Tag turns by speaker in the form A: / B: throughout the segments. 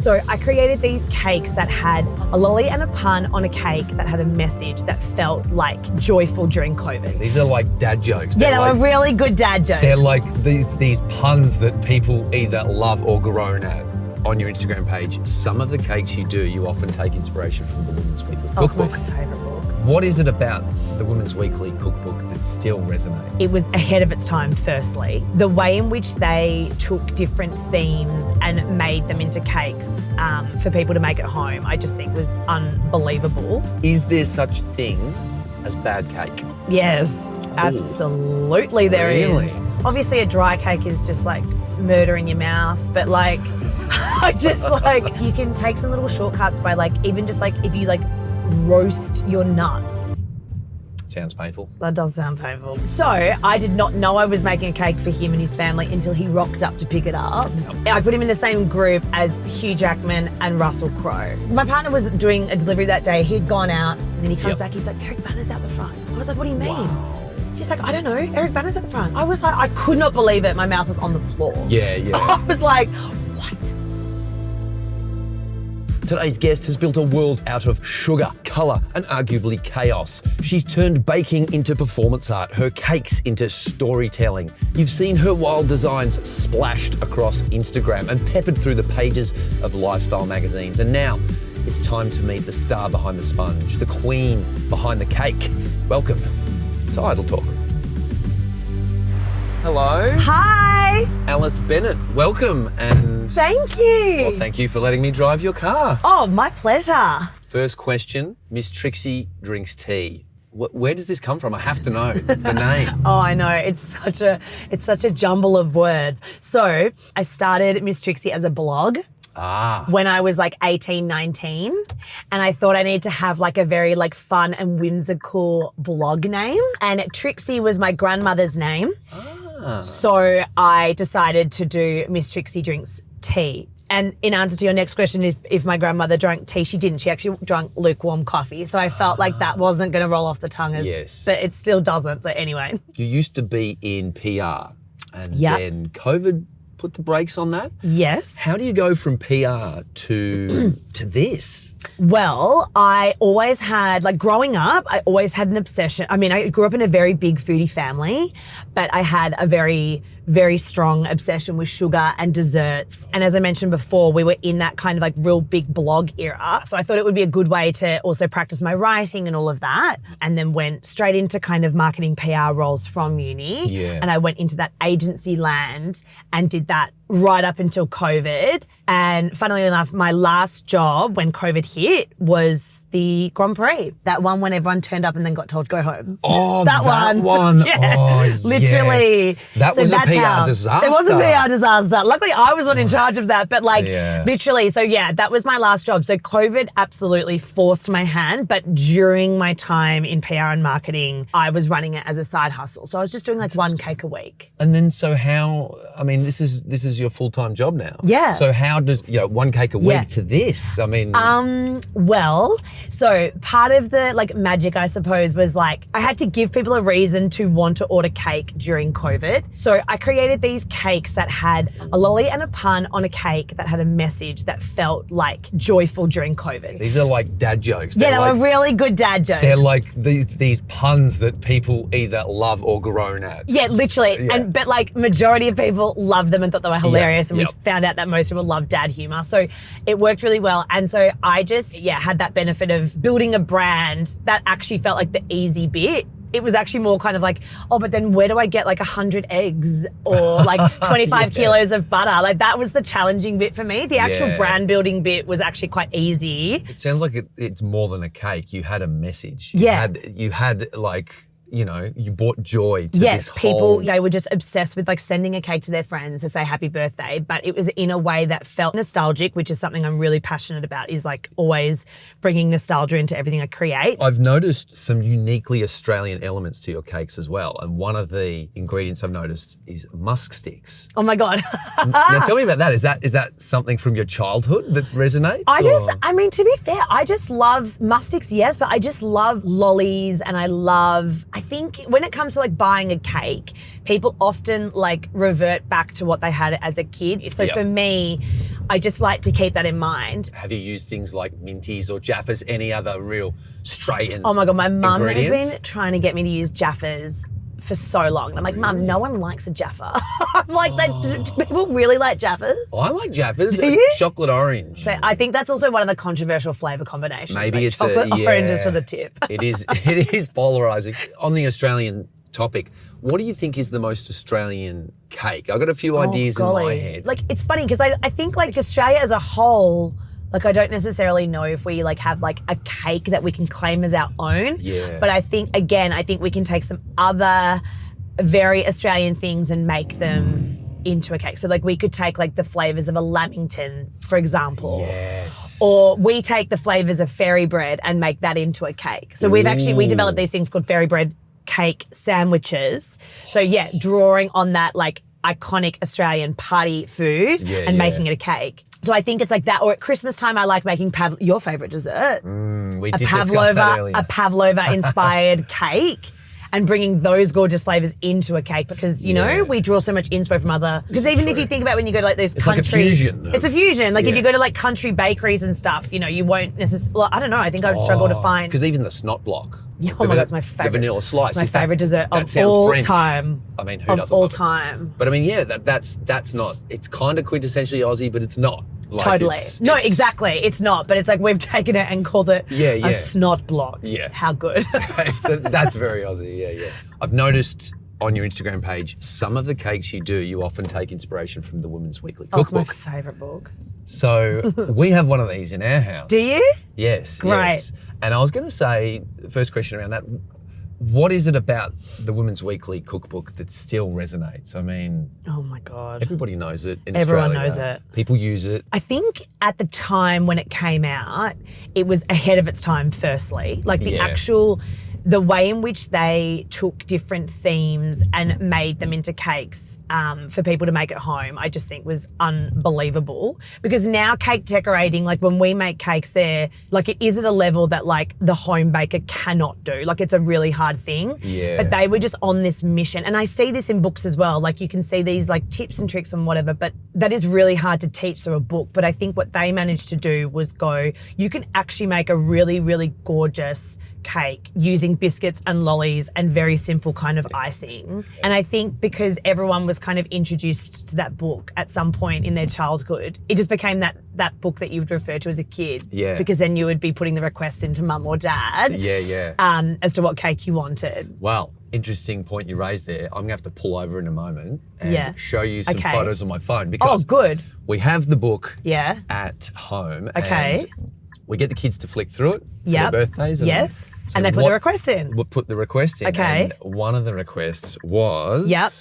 A: So I created these cakes that had a lolly and a pun on a cake that had a message that felt like joyful during COVID.
B: These are like dad jokes.
A: Yeah, they were really good dad jokes.
B: They're like these puns that people either love or groan at. On your Instagram page, some of the cakes you do, you often take inspiration from the Women's Weekly Cookbook.
A: It's my favourite book.
B: What is it about the Women's Weekly Cookbook that still resonates?
A: It was ahead of its time, firstly. The way in which they took different themes and made them into cakes for people to make at home, I just think was unbelievable.
B: Is there such a thing as bad cake?
A: Yes, absolutely there
B: Really?
A: is. Obviously a dry cake is just like murder in your mouth, but like, I just like, you can take some little shortcuts by like, even just like, if you like roast your nuts.
B: Sounds painful.
A: That does sound painful. So I did not know I was making a cake for him and his family until he rocked up to pick it up. I put him in the same group as Hugh Jackman and Russell Crowe. My partner was doing a delivery that day. He'd gone out and then he comes back, he's like, Eric Bana's out the front. I was like, what do you mean?
B: Wow.
A: He's like, I don't know, Eric Bana's at the front. I was like, I could not believe it. My mouth was on the floor.
B: Yeah.
A: I was like, what?
B: Today's guest has built a world out of sugar, colour, and arguably chaos. She's turned baking into performance art, her cakes into storytelling. You've seen her wild designs splashed across Instagram and peppered through the pages of lifestyle magazines. And now it's time to meet the star behind the sponge, the queen behind the cake. Welcome to Idle Talk. Hello.
A: Hi.
B: Alice Bennett, welcome. And
A: Thank you.
B: well, thank you for letting me drive your car.
A: Oh, my pleasure.
B: First question, Miss Trixie drinks tea. Where does this come from? I have to know the name.
A: Oh, I know. It's such a jumble of words. So I started Miss Trixie as a blog. When I was like 18, 19. And I thought I needed to have like a very like fun and whimsical blog name. And Trixie was my grandmother's name. So I decided to do Miss Trixie Drinks Tea. And in answer to your next question, if my grandmother drank tea, she didn't. She actually drank lukewarm coffee. So I felt like that wasn't going to roll off the tongue. But it still doesn't. So anyway.
B: You used to be in PR and
A: Yep.
B: then COVID put the brakes on that.
A: Yes.
B: How do you go from PR to this?
A: Well, I always had, like growing up, I always had an obsession. I mean, I grew up in a very big foodie family, but I had a very, very strong obsession with sugar and desserts. And as I mentioned before, we were in that kind of like real big blog era. So I thought it would be a good way to also practice my writing and all of that. And then went straight into kind of marketing PR roles from uni.
B: Yeah.
A: And I went into that agency land and did that right up until COVID. And funnily enough, my last job when COVID hit was the Grand Prix. That one when everyone turned up and then got told go home.
B: Oh,
A: that one. Yeah.
B: Oh,
A: literally.
B: Yes. That was a PR disaster.
A: It was a PR disaster. Luckily, I was not in charge of that, but like literally. So yeah, that was my last job. So COVID absolutely forced my hand, but during my time in PR and marketing, I was running it as a side hustle. So I was just doing like one cake a week.
B: And then so how, I mean, this is your full-time job now.
A: Yeah.
B: So how does, one cake a week to this? I mean.
A: Well, so part of the like magic, I suppose, was like I had to give people a reason to want to order cake during COVID. So I created these cakes that had a lolly and a pun on a cake that had a message that felt like joyful during COVID.
B: These are like dad jokes.
A: Yeah, they were really good dad jokes.
B: They're like these puns that people either love or groan at.
A: Yeah, literally.
B: Yeah.
A: But like majority of people loved them and thought they were hilarious. And we
B: Yep.
A: found out that most people love dad humor. So it worked really well. And so I just, had that benefit of building a brand that actually felt like the easy bit. It was actually more kind of like, oh, but then where do I get like 100 eggs or like 25 kilos of butter? Like that was the challenging bit for me. The actual brand building bit was actually quite easy.
B: It sounds like it's more than a cake. You had a message.
A: Yeah.
B: You had like, you brought joy to
A: Yes,
B: this
A: people,
B: whole...
A: they were just obsessed with like sending a cake to their friends to say happy birthday, but it was in a way that felt nostalgic, which is something I'm really passionate about, is like always bringing nostalgia into everything I create.
B: I've noticed some uniquely Australian elements to your cakes as well. And one of the ingredients I've noticed is musk sticks.
A: Oh my God.
B: Now tell me about that. Is that something from your childhood that resonates?
A: To be fair, I just love musk sticks, yes, but I just love lollies and I think when it comes to like buying a cake, people often like revert back to what they had as a kid. So for me, I just like to keep that in mind.
B: Have you used things like Minties or Jaffas, any other real Australian
A: Oh my God, my mum has
B: ingredients?
A: been trying to get me to use Jaffas for so long. And I'm like, Mum, no one likes a Jaffa. I'm like, do people really like Jaffas?
B: I like Jaffas.
A: Do you?
B: Chocolate orange.
A: So I think that's also one of the controversial flavour combinations.
B: Maybe
A: like
B: it's
A: chocolate oranges for the tip.
B: It is polarising. On the Australian topic, what do you think is the most Australian cake? I've got a few ideas in my head.
A: Like, it's funny because I think like Australia as a whole, like I don't necessarily know if we like have like a cake that we can claim as our own.
B: Yeah.
A: But I think we can take some other very Australian things and make them into a cake. So like we could take like the flavours of a lamington, for example.
B: Yes.
A: Or we take the flavours of fairy bread and make that into a cake. So we developed these things called fairy bread cake sandwiches. So yeah, drawing on that like iconic Australian party food and making it a cake. So I think it's like that. Or at Christmas time, I like making your favourite dessert.
B: We did discuss that earlier.
A: A pavlova-inspired cake. And bringing those gorgeous flavours into a cake because, you know, we draw so much inspo from other... Because even if you think about when you go to like those country...
B: It's like a fusion.
A: It's a fusion. Like if you go to like country bakeries and stuff, you know, you won't necessarily... Well, I don't know. I think I would struggle to find...
B: Because even the snot block.
A: Oh my God, it's my favourite.
B: The vanilla slice.
A: It's my favourite dessert of
B: all
A: time.
B: I mean, who
A: of
B: doesn't
A: all
B: love it?
A: time.
B: But I mean, yeah, that's not... It's kind of quintessentially Aussie, but it's not. Like
A: Totally. No, exactly. It's not. But it's like we've taken it and called it a snot block.
B: Yeah.
A: How good.
B: That's very Aussie, yeah. I've noticed on your Instagram page, some of the cakes you do, you often take inspiration from the Women's Weekly Cookbook.
A: It's my favourite book.
B: So we have one of these in our house.
A: Do you?
B: Yes.
A: Great.
B: Yes. And I was going to say, first question around that, what is it about the Women's Weekly Cookbook that still resonates? I mean...
A: Oh my God.
B: Everybody knows it in
A: Everyone
B: Australia.
A: knows it.
B: People use it.
A: I think at the time when it came out, it was ahead of its time, firstly. Like the way in which they took different themes and made them into cakes for people to make at home, I just think was unbelievable. Because now cake decorating, like when we make cakes there, like it is at a level that like the home baker cannot do. Like it's a really hard thing.
B: Yeah.
A: But they were just on this mission. And I see this in books as well. Like you can see these like tips and tricks and whatever, but that is really hard to teach through a book. But I think what they managed to do was go, you can actually make a really, really gorgeous cake using biscuits and lollies and very simple kind of icing. And I think because everyone was kind of introduced to that book at some point in their childhood, it just became that book that you would refer to as a kid.
B: Yeah.
A: Because then you would be putting the requests into mum or dad.
B: Yeah.
A: As to what cake you wanted.
B: Well, interesting point you raised there. I'm going to have to pull over in a moment and show you some
A: Okay.
B: photos on my phone because
A: good.
B: we have the book
A: Yeah.
B: at home.
A: Okay.
B: And we get the kids to flick through it for
A: Yep.
B: their birthdays. And
A: Yes. And they put the request in.
B: We'll put the request in.
A: Okay.
B: And one of the requests was
A: Yep.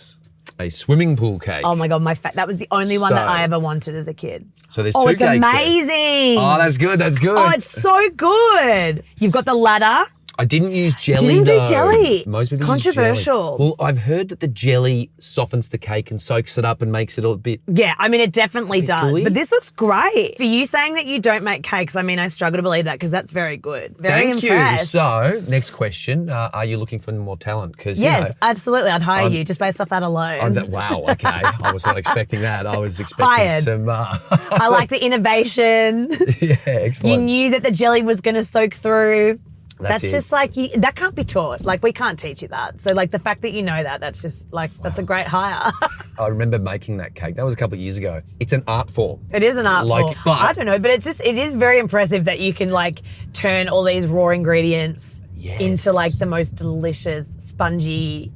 B: a swimming pool cake.
A: Oh my God, that was the only one that
B: So-
A: I ever wanted as a kid.
B: So there's two
A: Oh, it's
B: cakes there.
A: amazing.
B: Oh, that's good. That's good.
A: Oh, it's so good. You've got the ladder.
B: I didn't use jelly.
A: Didn't do
B: though.
A: jelly.
B: Most people
A: Controversial.
B: use jelly. Well, I've heard that the jelly softens the cake and soaks it up and makes it a bit.
A: Yeah, I mean, it definitely does.
B: gooey.
A: But this looks great. For you saying that you don't make cakes, I mean, I struggle to believe that because that's very good. Very
B: Thank
A: impressed.
B: you. So, next question: are you looking for more talent? Because
A: Yes, absolutely. I'd hire you just based off that alone.
B: wow. Okay, I was not expecting that. I was expecting
A: Hired.
B: some.
A: I like the innovation.
B: Yeah,
A: You
B: excellent.
A: knew that the jelly was going to soak through.
B: That's it.
A: just like, that can't be taught. Like, we can't teach you that. So, like, the fact that you know that, that's just, like, that's a great hire.
B: I remember making that cake. That was a couple of years ago. It's an art form.
A: It is an art form.
B: but-
A: I don't know, but it is very impressive that you can, like, turn all these raw ingredients into, like, the most delicious, spongy,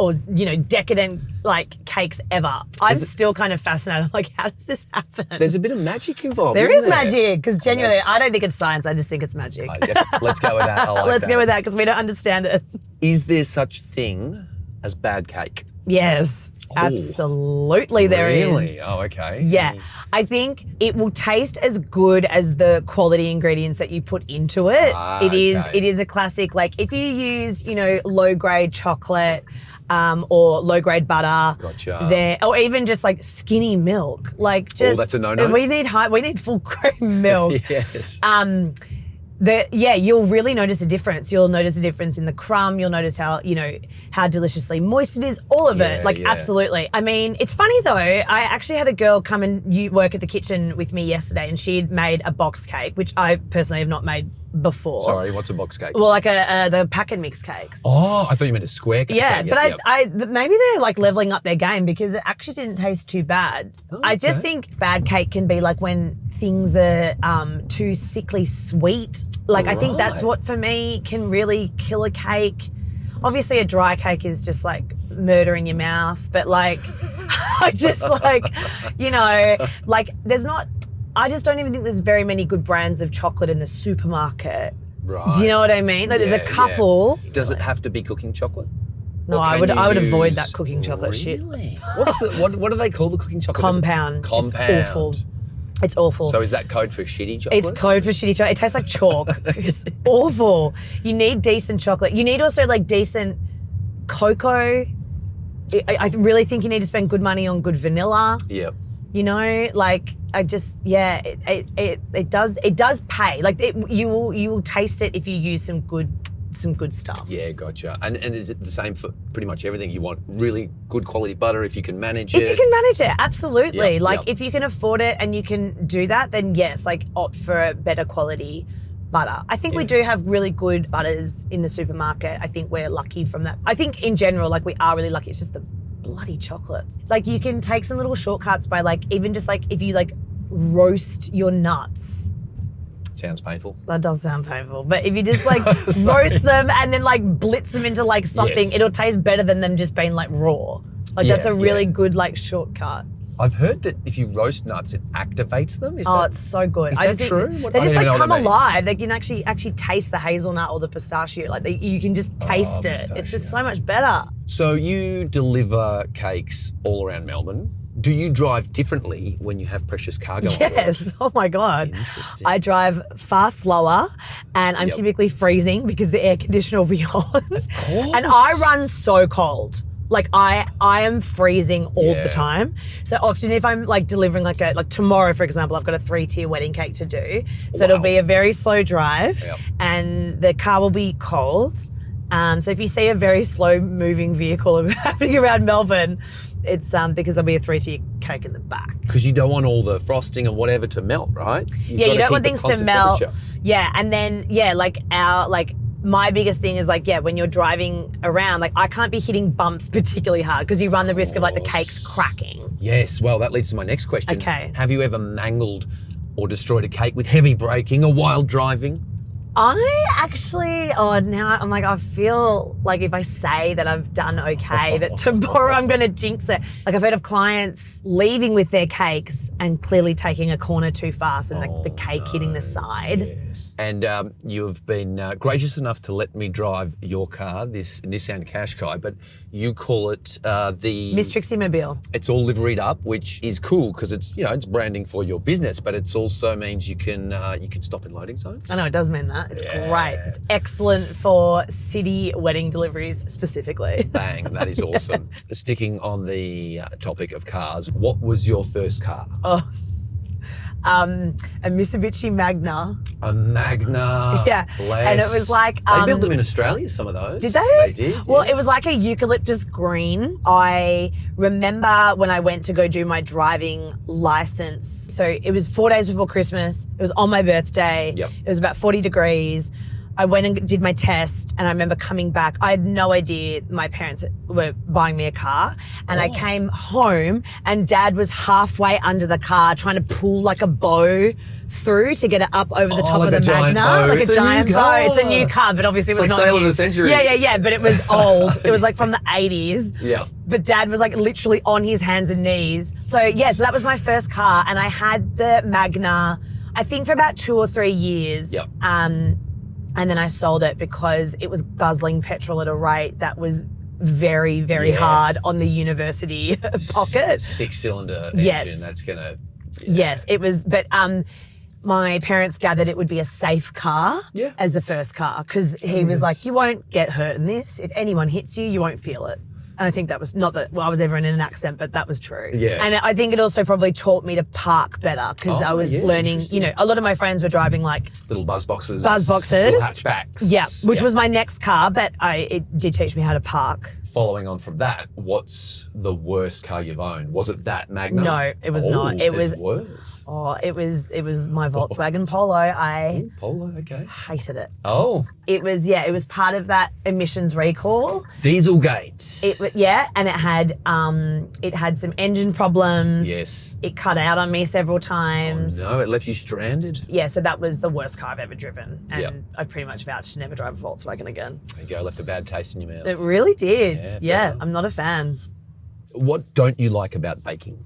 A: or, you know, decadent, like, cakes ever. I'm still kind of fascinated. I'm like, how does this happen?
B: There's a bit of magic involved.
A: There
B: isn't
A: is magic, because genuinely,
B: that's-
A: I don't think it's science. I just think it's magic.
B: Let's go with that. I like
A: Let's go with that, because we don't understand it.
B: Is there such thing as bad cake?
A: Yes, absolutely there is.
B: Really? Oh, okay.
A: Yeah, I think it will taste as good as the quality ingredients that you put into it.
B: Okay.
A: It is a classic. Like if you use, you know, low grade chocolate or low grade butter,
B: Gotcha.
A: or even just like skinny milk. Like just
B: that's a no-no?
A: We need full cream milk.
B: Yes.
A: You'll really notice a difference. You'll notice a difference in the crumb. You'll notice how deliciously moist it is. All of it, absolutely. I mean, it's funny though. I actually had a girl come and work at the kitchen with me yesterday, and she'd made a box cake, which I personally have not made before.
B: Sorry, what's a box cake?
A: Well, like the pack and mix cakes.
B: Oh, I thought you meant a square cake.
A: Yeah, but maybe they're like leveling up their game because it actually didn't taste too bad. Oh, I just think bad cake can be like when things are too sickly sweet. Like I think that's what for me can really kill a cake. Obviously a dry cake is just like murder in your mouth, but like I just like, I just don't even think there's very many good brands of chocolate in the supermarket.
B: Right.
A: Do you know what I mean? Like there's a couple.
B: Yeah. Does it have to be cooking chocolate?
A: No, I would avoid that cooking chocolate shit.
B: What do they call the cooking chocolate?
A: Compound. It's awful. It's awful.
B: So is that code for shitty chocolate?
A: It's code for shitty chocolate. It tastes like chalk. It's awful. You need decent chocolate. You need also like decent cocoa. I really think you need to spend good money on good vanilla.
B: Yep.
A: It does pay. Like you will taste it if you use some good stuff.
B: Yeah, gotcha. And is it the same for pretty much everything? You want really good quality butter if you can manage it?
A: If you can manage it, absolutely.
B: Yep,
A: if you can afford it and you can do that, then yes, like opt for a better quality butter. I think we do have really good butters in the supermarket. I think we're lucky from that. I think in general, like we are really lucky. It's just the bloody chocolates. Like you can take some little shortcuts by like even just like if you like roast your nuts.
B: Sounds painful.
A: That does sound painful. But if you just like roast them and then like blitz them into like something, it'll taste better than them just being like raw. Like that's a really good like shortcut.
B: I've heard that if you roast nuts, it activates them.
A: It's so good.
B: Is that true?
A: They just like come alive. They can actually taste the hazelnut or the pistachio. Like you can just taste it. Pistachio. It's just so much better.
B: So you deliver cakes all around Melbourne. Do you drive differently when you have precious cargo on board?
A: Yes. Oh my God.
B: Interesting.
A: I drive far slower and I'm typically freezing because the air conditioner will be on.
B: Of course.
A: And I run so cold. Like I am freezing all the time. So often if I'm like delivering like tomorrow, for example, I've got a 3-tier wedding cake to do. So it'll be a very slow drive and the car will be cold. So if you see a very slow moving vehicle happening around Melbourne, it's because there'll be a 3-tier cake in the back.
B: Because you don't want all the frosting and whatever to melt, right?
A: You don't want things to melt. Yeah, and then my biggest thing is when you're driving around, like I can't be hitting bumps particularly hard because you run the risk of like the cakes cracking.
B: Yes, well that leads to my next question.
A: Okay.
B: Have you ever mangled or destroyed a cake with heavy braking or while driving?
A: I actually, now I'm like, I feel like if I say that I've done okay, that tomorrow I'm going to jinx it. Like I've heard of clients leaving with their cakes and clearly taking a corner too fast and the cake hitting the side.
B: Yes. And you've been gracious enough to let me drive your car, this Nissan Qashqai, but you call it the...
A: Miss Trixie Mobile.
B: It's all liveried up, which is cool because it's, it's branding for your business, but it also means you can stop in loading zones.
A: I know, it does mean that. It's great. It's excellent for city wedding deliveries specifically.
B: Bang, that is awesome. Sticking on the topic of cars, what was your first car?
A: A Mitsubishi Magna.
B: A Magna.
A: Yeah.
B: Bless.
A: And it was like...
B: they built them in Australia, some of those.
A: Did they?
B: They did,
A: Well, it was like a eucalyptus green. I remember when I went to go do my driving license. So it was 4 days before Christmas. It was on my birthday.
B: Yep.
A: It was about 40 degrees. I went and did my test and I remember coming back. I had no idea my parents were buying me a car. And I came home and Dad was halfway under the car trying to pull like a bow through to get it up over the top of the Magna. Like a giant bow. It's a new car, but obviously it was not
B: Sale
A: new.
B: of the century.
A: Yeah, but it was old. It was like from the 80s.
B: Yeah.
A: But Dad was like literally on his hands and knees. So so that was my first car and I had the Magna, I think for about 2 or 3 years.
B: Yep.
A: And then I sold it because it was guzzling petrol at a rate that was very, very hard on the university pocket.
B: 6-cylinder engine, that's going to...
A: Yes, it was. But my parents gathered it would be a safe car as the first car because he was like, you won't get hurt in this. If anyone hits you, you won't feel it. And I think that was not that I was ever in an accent, but that was true.
B: Yeah.
A: And I think it also probably taught me to park better because I was learning, a lot of my friends were driving like
B: little buzz boxes.
A: Little
B: hatchbacks.
A: Yeah, which was my next car, but it did teach me how to park.
B: Following on from that, what's the worst car you've owned? Was it that Magna?
A: No, it was not. It was
B: worse.
A: Oh, it was my Volkswagen Polo. I
B: Polo, okay.
A: hated it.
B: Oh.
A: It was part of that emissions recall.
B: Dieselgate.
A: And it had some engine problems.
B: Yes.
A: It cut out on me several times.
B: No, it left you stranded.
A: Yeah, so that was the worst car I've ever driven. And I pretty much vouched to never drive a Volkswagen again.
B: There you go, left a bad taste in your mouth.
A: It really did.
B: Yeah,
A: I'm not a fan.
B: What don't you like about baking?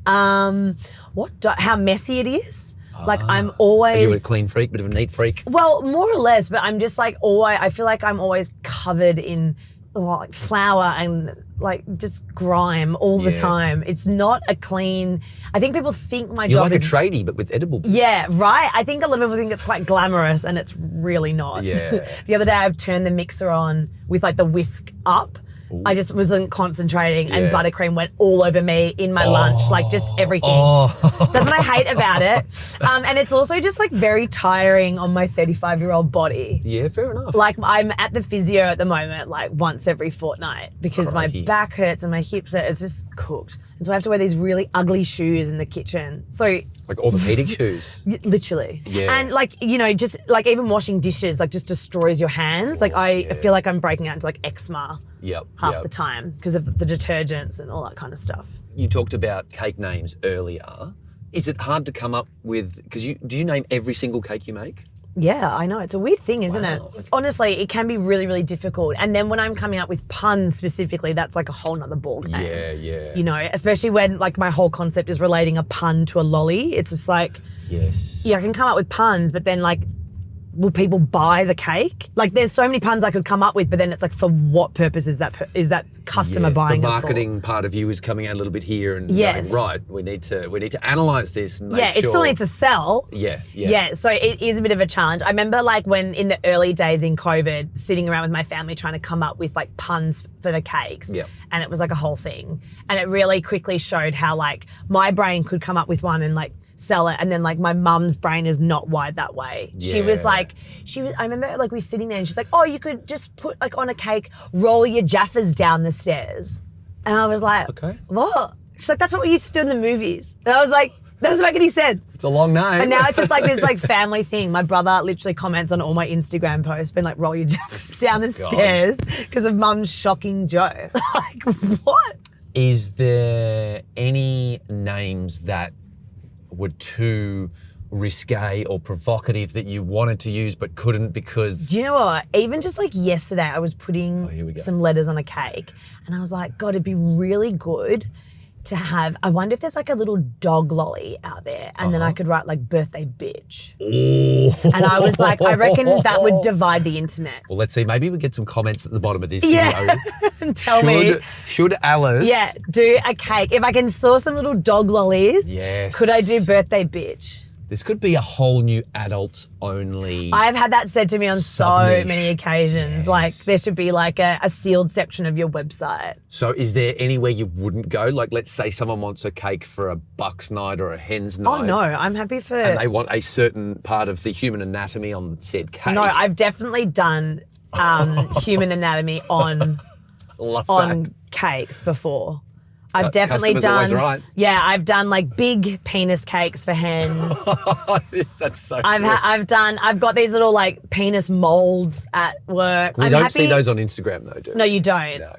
A: How messy it is. Like I'm always...
B: Are you a clean freak, bit of a neat freak?
A: Well, more or less, but I'm just like always... I feel like I'm always covered in like flour and like just grime all the time. It's not a clean... I think people think my job is...
B: You're like a tradie, but with edible bits.
A: Yeah, right? I think a lot of people think it's quite glamorous and it's really not.
B: Yeah.
A: The other day I've turned the mixer on with like the whisk up. Ooh. I just wasn't concentrating and buttercream went all over me in my lunch, like just everything. So that's what I hate about it. And it's also just like very tiring on my 35-year-old body.
B: Yeah, fair enough.
A: Like I'm at the physio at the moment, like once every fortnight because my back hurts and my hips hurt. It's just cooked. And so I have to wear these really ugly shoes in the kitchen. So
B: like orthopedic shoes?
A: Literally.
B: Yeah.
A: And like, just like even washing dishes like just destroys your hands. Like I feel like I'm breaking out into like eczema half the time because of the detergents and all that kind of stuff.
B: You talked about cake names earlier. Is it hard to come up with, because do you name every single cake you make?
A: Yeah, I know. It's a weird thing, isn't it? Honestly, it can be really, really difficult. And then when I'm coming up with puns specifically, that's like a whole nother ballgame.
B: Yeah.
A: Especially when like my whole concept is relating a pun to a lolly. It's just like, I can come up with puns, but then like, will people buy the cake? Like there's so many puns I could come up with, but then it's like, for what purpose is that customer buying
B: the
A: it for?
B: marketing part of you is coming out a little bit here and going, right, we need to analyse this and make sure.
A: It still needs to sell.
B: Yeah.
A: So it is a bit of a challenge. I remember like when in the early days in COVID, sitting around with my family trying to come up with like puns for the cakes.
B: Yeah.
A: And it was like a whole thing. And it really quickly showed how like my brain could come up with one and like sell it, and then like my mum's brain is not wired that way. I remember like we were sitting there and she's like, oh, you could just put like on a cake, roll your Jaffas down the stairs. And I was like,
B: okay,
A: what? She's like, that's what we used to do in the movies. And I was like, that doesn't make any sense.
B: It's a long name.
A: And now it's just like this like family thing. My brother literally comments on all my Instagram posts, been like, roll your Jaffas down the stairs because of mum's shocking joke. Like, what?
B: Is there any names that were too risque or provocative that you wanted to use but couldn't because...
A: Do you know what? Even just like yesterday, I was putting some letters on a cake and I was like, God, it'd be really good to have... I wonder if there's like a little dog lolly out there and then I could write like birthday bitch. And I was like, I reckon that would divide the internet.
B: Well, let's see. Maybe we get some comments at the bottom of this video.
A: Tell me.
B: Should Alice...
A: Yeah, do a cake. If I can source some little dog lollies, could I do birthday bitch?
B: This could be a whole new adults only.
A: I've had that said to me on so many occasions. Yes. Like there should be like a sealed section of your website.
B: So is there anywhere you wouldn't go? Like let's say someone wants a cake for a buck's night or a hen's night.
A: Oh no, I'm happy for...
B: And they want a certain part of the human anatomy on said cake.
A: No, I've definitely done human anatomy on cakes before. I've definitely done,
B: right.
A: I've done like big penis cakes for hens.
B: That's so good.
A: I've got these little like penis molds at work.
B: We don't see those on Instagram though, do we?
A: No, you don't. No,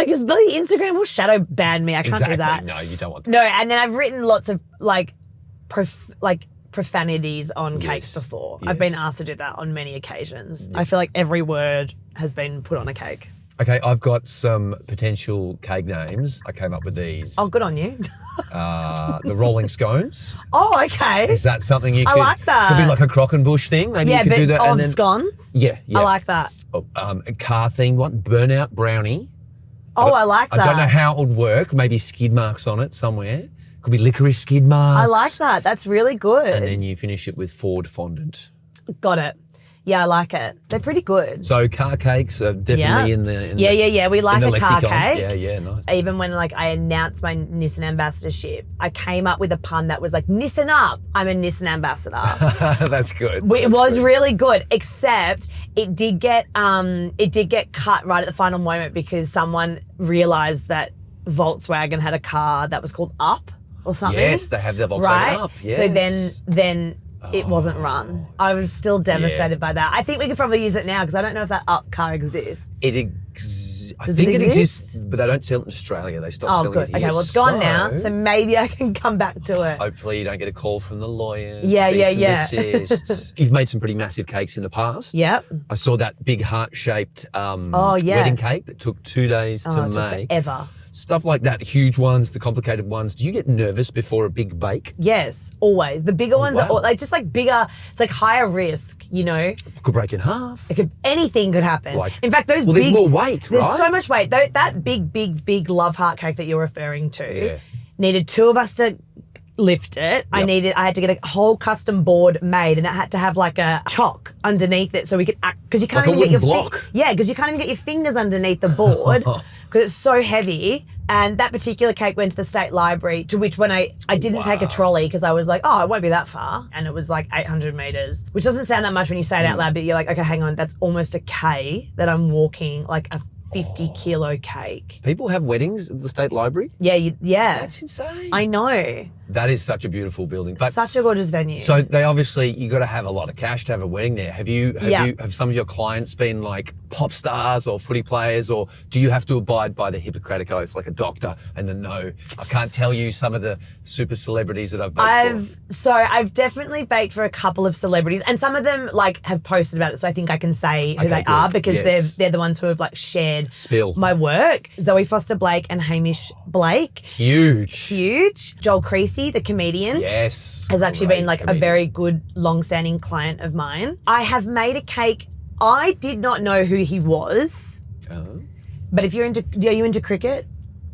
A: because Instagram will shadow ban me. I can't do that.
B: No, you don't want that.
A: No, and then I've written lots of like profanities on cakes before. Yes. I've been asked to do that on many occasions. I feel like every word has been put on a cake.
B: Okay, I've got some potential cake names. I came up with these.
A: Oh, good on you.
B: The Rolling Scones.
A: Oh, okay.
B: Is that something you could...
A: I like that.
B: Could be like a Crockenbush thing. Maybe you could do that.
A: Of scones?
B: Yeah.
A: I like that.
B: A car themed one, Burnout Brownie.
A: Oh, I like that.
B: I don't know how it would work. Maybe skid marks on it somewhere. Could be licorice skid marks.
A: I like that. That's really good.
B: And then you finish it with Ford Fondant.
A: Got it. Yeah, I like it. They're pretty good.
B: So car cakes are definitely in the
A: Yeah. We like a car
B: lexicon.
A: cake.
B: Yeah, nice.
A: Even when like I announced my Nissan ambassadorship, I came up with a pun that was like, Nissan up, I'm a Nissan ambassador.
B: That's good.
A: It was really good, except it did get cut right at the final moment because someone realised that Volkswagen had a car that was called Up or something.
B: Yes, they have the Volkswagen
A: right?
B: Up. Yes.
A: So then it wasn't run. I was still devastated by that. I think we could probably use it now because I don't know if that Up car exists.
B: I think it exists, but they don't sell it in Australia. They stopped selling
A: good.
B: it here.
A: Okay, well, it's gone now, so maybe I can come back to it.
B: Hopefully you don't get a call from the lawyers.
A: Yeah.
B: Desist. You've made some pretty massive cakes in the past.
A: Yep.
B: I saw that big heart-shaped wedding cake that took 2 days to
A: It took
B: make.
A: forever.
B: Stuff like that, huge ones, the complicated ones. Do you get nervous before a big bake?
A: Yes, always. The bigger ones are like just like bigger. It's like higher risk, you know.
B: Could break in half.
A: Anything could happen. In fact, those
B: big.
A: There's
B: more weight, right?
A: There's so much weight. That big love heart cake that you're referring to needed 2 of us to lift it.
B: Yep.
A: I had to get a whole custom board made, and it had to have like a chock underneath it so we could because you can't
B: like
A: even get your
B: block.
A: because you can't even get your fingers underneath the board because it's so heavy. And that particular cake went to the State Library, to which when I didn't take a trolley because I was like, oh, it won't be that far. And it was like 800 metres, which doesn't sound that much when you say it out loud, but you're like, okay, hang on, that's almost a K that I'm walking, like a 50-kilo cake.
B: People have weddings at the State Library?
A: Yeah.
B: That's insane.
A: I know.
B: That is such a beautiful building. But
A: such a gorgeous venue.
B: So they obviously, you got to have a lot of cash to have a wedding there. Have some of your clients been like pop stars or footy players, or do you have to abide by the Hippocratic Oath like a doctor and the no? I can't tell you some of the super celebrities that I've baked for.
A: So I've definitely baked for a couple of celebrities, and some of them like have posted about it, so I think I can say who they are because they're the ones who have like shared my work. Zoe Foster-Blake and Hamish Blake. Huge. Joel Creasy, the comedian.
B: Yes.
A: Has actually been like a very good long-standing client of mine. I have made a cake. I did not know who he was. Oh. But are you into cricket?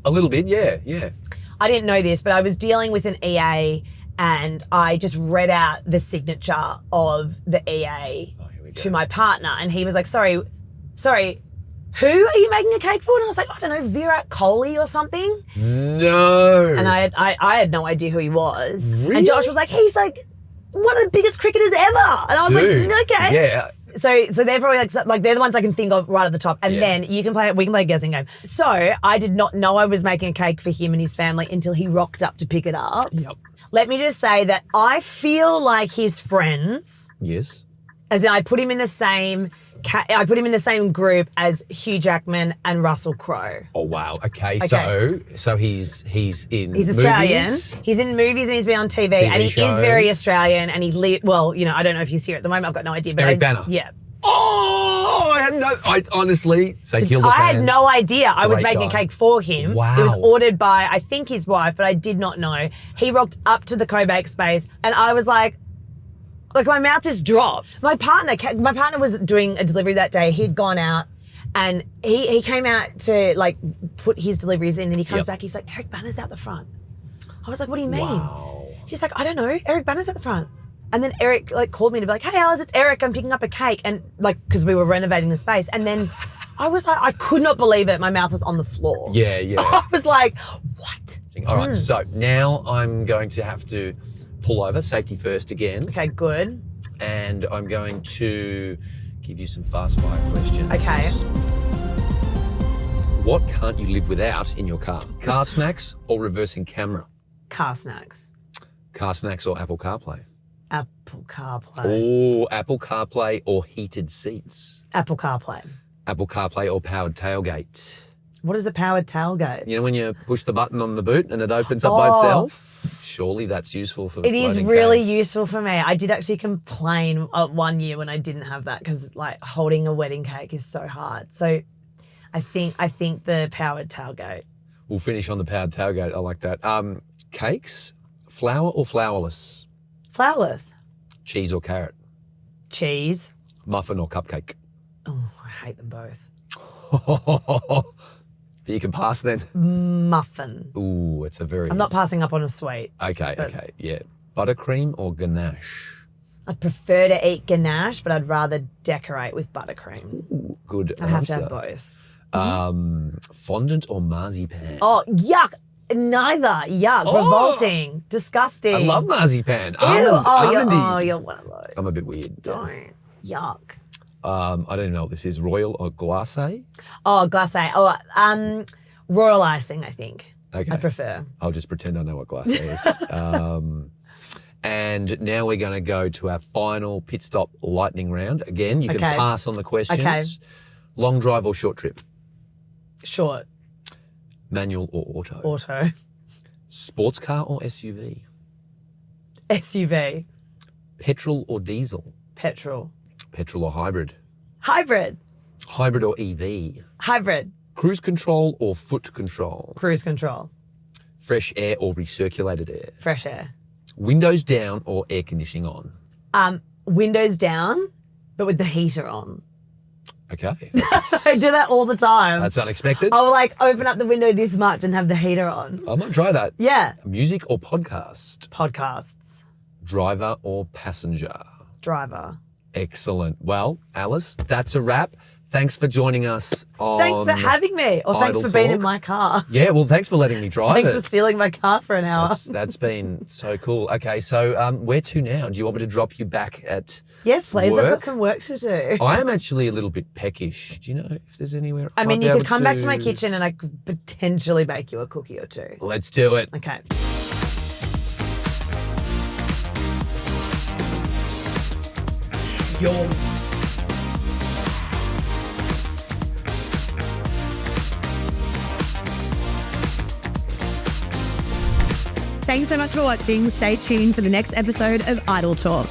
B: A little bit, yeah.
A: I didn't know this, but I was dealing with an EA and I just read out the signature of the EA to my partner, and he was like, sorry, who are you making a cake for? And I was like, I don't know, Virat Kohli or something.
B: No.
A: And I had no idea who he was.
B: Really?
A: And Josh was like, he's like one of the biggest cricketers ever. And I was like, okay.
B: Yeah.
A: So they're probably like they're the ones I can think of right at the top. And then we can play a guessing game. So I did not know I was making a cake for him and his family until he rocked up to pick it up.
B: Yep.
A: Let me just say that I feel like his friends.
B: Yes.
A: As in I put him in the same group as Hugh Jackman and Russell Crowe.
B: Oh wow. Okay. So he's in
A: Australian.
B: movies.
A: He's in movies and he's been on TV and he is very Australian, and I don't know if he's here at the moment. I've got no idea. But
B: Eric Bana.
A: Yeah.
B: Oh, I honestly say kill the
A: I
B: fan.
A: had no idea I was
B: Great
A: making
B: guy.
A: a cake for him.
B: Wow.
A: It was ordered by, I think, his wife, but I did not know. He rocked up to the co-bake space and I was like my mouth just dropped. My partner was doing a delivery that day. He'd gone out and he came out to like put his deliveries in, and he comes back. He's like, Eric Bana's out the front. I was like, what do you mean?
B: Wow.
A: He's like, I don't know. Eric Bana's at the front. And then Eric like called me to be like, hey Alice, it's Eric. I'm picking up a cake. And like, because we were renovating the space. And then I was like, I could not believe it. My mouth was on the floor.
B: Yeah.
A: I was like, what?
B: All right. So now I'm going to have to pull over, safety first again.
A: Okay, good.
B: And I'm going to give you some fast fire questions.
A: Okay.
B: What can't you live without in your car? Car snacks or reversing camera?
A: Car snacks.
B: Car snacks or Apple CarPlay?
A: Apple CarPlay.
B: Oh, Apple CarPlay or heated seats?
A: Apple CarPlay.
B: Apple CarPlay or powered tailgate?
A: What is a powered tailgate?
B: You know when you push the button on the boot and it opens up by itself? Surely that's useful for
A: It is
B: loading
A: really
B: cakes.
A: useful for me. I did actually complain one year when I didn't have that because like holding a wedding cake is so hard. So I think the powered tailgate.
B: We'll finish on the powered tailgate. I like that. Cakes, flour or flourless?
A: Flourless.
B: Cheese or carrot?
A: Cheese.
B: Muffin or cupcake?
A: Oh, I hate them both.
B: But you can pass then.
A: Muffin.
B: Ooh, it's a very...
A: I'm not passing up on a sweet.
B: Okay, yeah. Buttercream or ganache?
A: I'd prefer to eat ganache, but I'd rather decorate with buttercream.
B: Ooh, good
A: I have to
B: answer.
A: have both.
B: Fondant or marzipan?
A: Oh, yuck. Neither. Yuck.
B: Oh.
A: Revolting. Disgusting.
B: I love marzipan.
A: Ew.
B: Almondy.
A: You're one of those.
B: I'm a bit weird.
A: Don't. Yuck.
B: I don't even know what this is. Royal or glacé?
A: Oh, glacé. Oh, royal icing, I think.
B: Okay.
A: I prefer.
B: I'll just pretend I know what glacé is. And now we're going to go to our final pit stop lightning round. Again, you can
A: Okay.
B: pass on the questions.
A: Okay.
B: Long drive or short trip?
A: Short.
B: Manual or auto?
A: Auto.
B: Sports car or SUV?
A: SUV.
B: Petrol or diesel?
A: Petrol.
B: Petrol or hybrid?
A: Hybrid.
B: Hybrid or EV?
A: Hybrid.
B: Cruise control or foot control?
A: Cruise control.
B: Fresh air or recirculated air?
A: Fresh air.
B: Windows down or air conditioning on?
A: Windows down, but with the heater on.
B: Okay.
A: I do that all the time.
B: That's unexpected.
A: I'll open up the window this much and have the heater on.
B: I might try that.
A: Yeah.
B: Music or podcast?
A: Podcasts.
B: Driver or passenger?
A: Driver.
B: Excellent. Well, Alice, that's a wrap. Thanks for joining us on
A: Thanks for having me. Or thanks
B: Idle
A: for being
B: Talk.
A: in my car.
B: Yeah, well, thanks for letting me drive
A: Thanks
B: it.
A: for stealing my car for an hour.
B: That's been so cool. Okay, so where to now? Do you want me to drop you back at
A: Yes, please. I've
B: work?
A: got some work to do.
B: I am actually a little bit peckish. Do you know if there's anywhere
A: I mean,
B: might be
A: you could
B: able
A: come back to my kitchen and I could potentially bake you a cookie or two.
B: Let's do it.
A: Okay.
C: Thanks so much for watching. Stay tuned for the next episode of Idle Talk.